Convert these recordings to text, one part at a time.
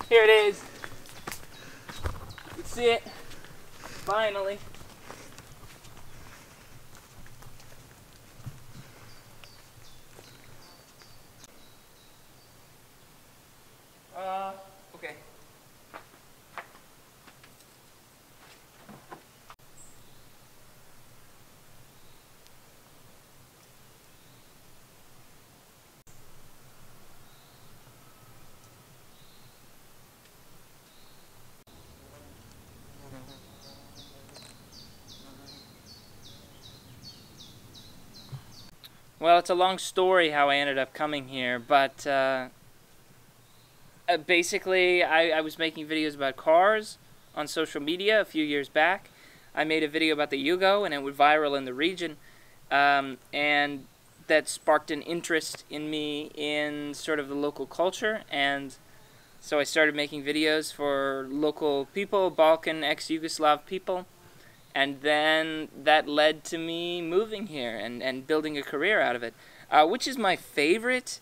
Here it is. You can see it. Finally. Okay. Well, it's a long story how I ended up coming here, but basically I was making videos about cars on social media a few years back. I made a video about the Yugo, and it went viral in the region, and that sparked an interest in me in sort of the local culture, and so I started making videos for local people, Balkan, ex-Yugoslav people. And then that led to me moving here and building a career out of it. Which is my favorite?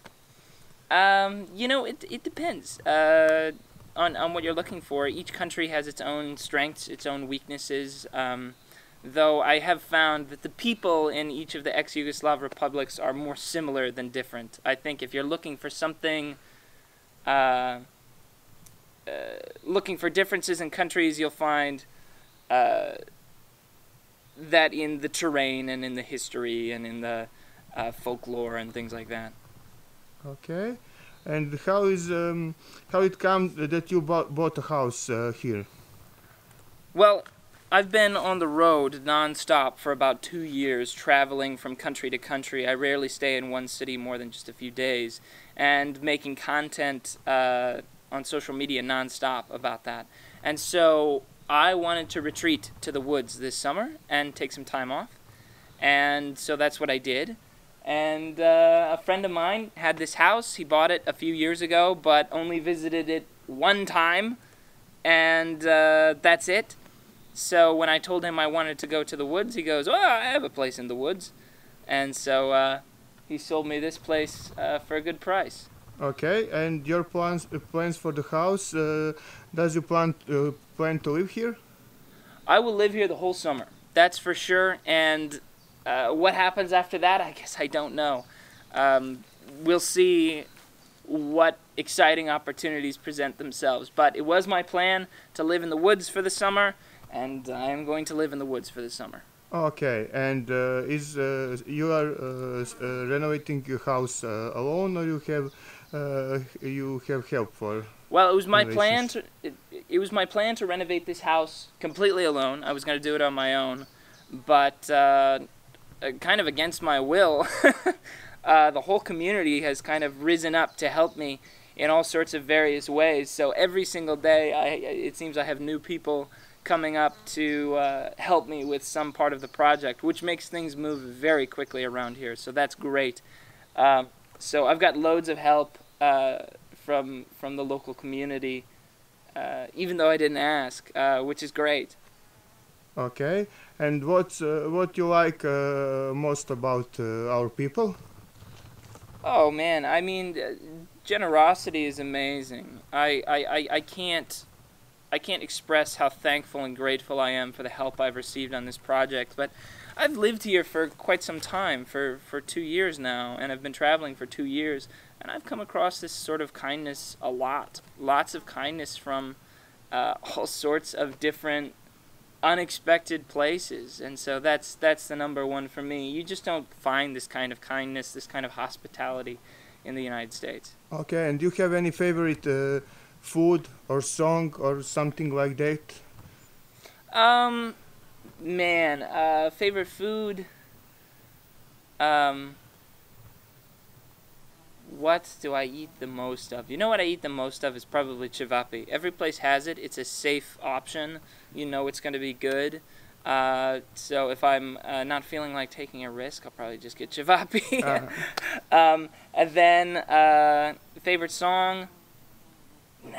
You know, it depends on what you're looking for. Each country has its own strengths, its own weaknesses. Though I have found that the people in each of the ex-Yugoslav republics are more similar than different. I think if you're looking for something, looking for differences in countries, you'll find that in the terrain and in the history and in the folklore and things like that. Okay, and how it comes that you bought a house here? Well, I've been on the road non-stop for about 2 years, traveling from country to country. I rarely stay in one city more than just a few days, and making content on social media non-stop about that. And so I wanted to retreat to the woods this summer and take some time off, and so that's what I did. And a friend of mine had this house. He bought it a few years ago, but only visited it one time, and that's it. So when I told him I wanted to go to the woods, he goes, "Oh, I have a place in the woods," and so he sold me this place for a good price. Okay, and your plans for the house? Does you plan to live here? I will live here the whole summer. That's for sure. And what happens after that, I guess I don't know. We'll see what exciting opportunities present themselves. But it was my plan to live in the woods for the summer, and I am going to live in the woods for the summer. Okay, and you are renovating your house alone, or you have help for? Well, it was my plan to it was my plan to renovate this house completely alone. I was going to do it on my own, but kind of against my will, the whole community has kind of risen up to help me in all sorts of various ways. So every single day, it seems I have new people coming up to help me with some part of the project, which makes things move very quickly around here. So that's great. So I've got loads of help from the local community, even though I didn't ask, which is great. Okay, and what you like most about our people? Oh man, I mean, generosity is amazing. I can't express how thankful and grateful I am for the help I've received on this project. But I've lived here for quite some time, for 2 years now, and I've been traveling for 2 years, and I've come across this sort of kindness a lot. Lots of kindness from all sorts of different unexpected places, and so that's the number one for me. You just don't find this kind of kindness, this kind of hospitality in the United States. Okay, and do you have any favorite food or song or something like that? Man, favorite food, what do I eat the most of? You know what I eat the most of is probably cevapi. Every place has it. It's a safe option. You know it's going to be good. So if I'm not feeling like taking a risk, I'll probably just get cevapi. And then, favorite song? Nah.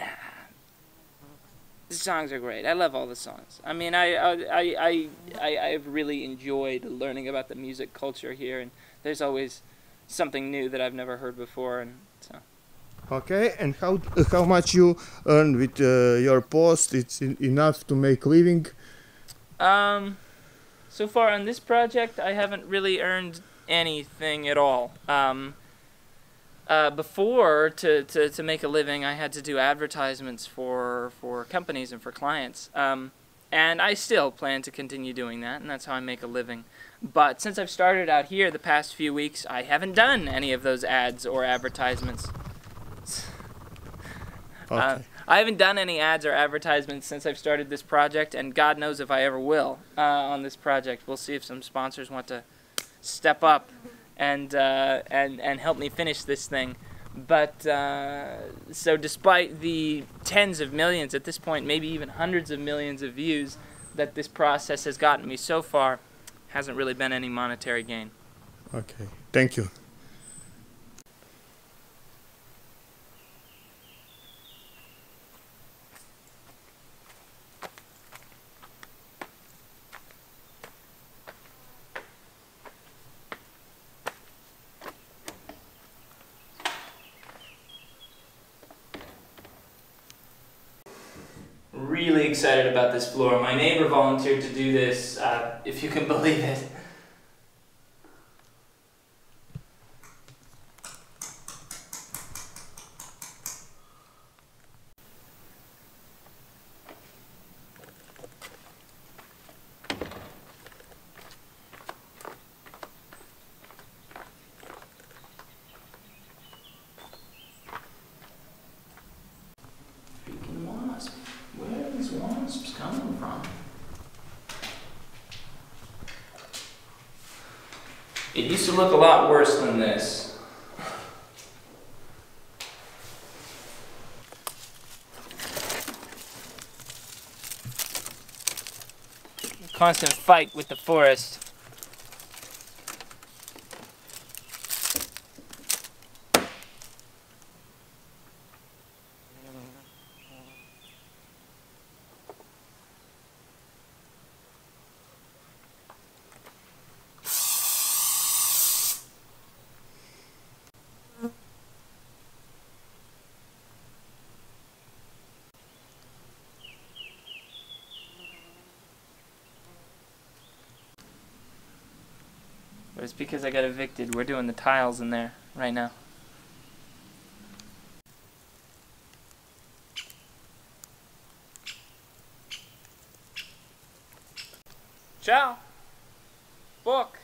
The songs are great. I love all the songs. I mean, I've really enjoyed learning about the music culture here, and there's always something new that I've never heard before, and so. Okay, and how much you earn with your post? It's enough to make living? So far on this project, I haven't really earned anything at all. Before, to make a living, I had to do advertisements for companies and for clients. And I still plan to continue doing that, and that's how I make a living. But since I've started out here the past few weeks, I haven't done any of those ads or advertisements. Okay. I haven't done any ads or advertisements since I've started this project, and God knows if I ever will on this project. We'll see if some sponsors want to step up and help me finish this thing. But so despite the tens of millions at this point, maybe even hundreds of millions of views that this process has gotten me so far, hasn't really been any monetary gain. Okay, thank you. Really excited about this floor. My neighbor volunteered to do this, if you can believe it. Freaking wasp. Where are these wasps coming from? It used to look a lot worse than this. Constant fight with the forest. But it's because I got evicted. We're doing the tiles in there right now. Ciao! Book!